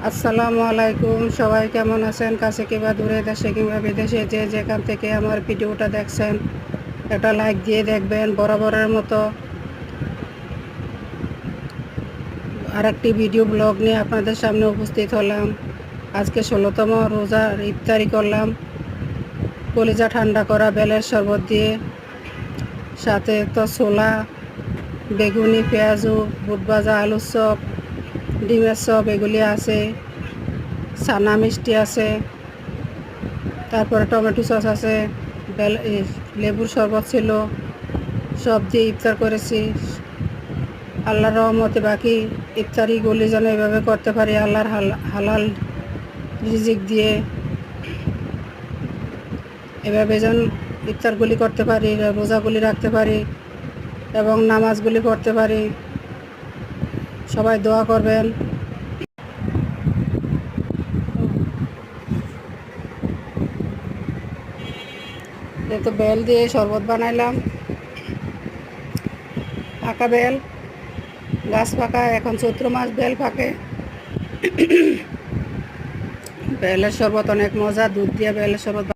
আসসালামু আলাইকুম। সবাই কেমন আছেন? কাছে কিংবা দূরে, দেশে কিংবা বিদেশে, যে যেখান থেকে আমার ভিডিওটা দেখছেন একটা লাইক দিয়ে দেখবেন। বরাবরের মতো আরেকটি ভিডিও ব্লগ নিয়ে আপনাদের সামনে উপস্থিত হলাম। আজকে 16তম রোজার ইফতারি করলাম কলিজা ঠান্ডা করা বেলের শরবত দিয়ে, সাথে তো ছোলা, বেগুনি, পেঁয়াজু, বুট ভাজা, আলুর চপ, ডিমের চপ এগুলি আছে, ছানা মিষ্টি আছে, তারপরে টমেটো সস আছে, লেবুর শরবত ছিল। সব দিয়ে ইফতার করেছি। আল্লাহর রহমতে বাকি ইফতারিগুলি যেন এভাবে করতে পারি, আল্লাহর হালাল রিজিক দিয়ে এভাবে যেন ইফতারগুলি করতে পারি, রোজাগুলি রাখতে পারি এবং নামাজগুলি পড়তে পারি। সবাই দোয়া করবেন। যেহেতু বেল দিয়ে শরবত বানাইলাম, পাকা বেল, গাছ পাকা, এখন চৈত্র মাস বেল পাকে। বেলের শরবত অনেক মজা, দুধ দিয়ে বেলের শরবত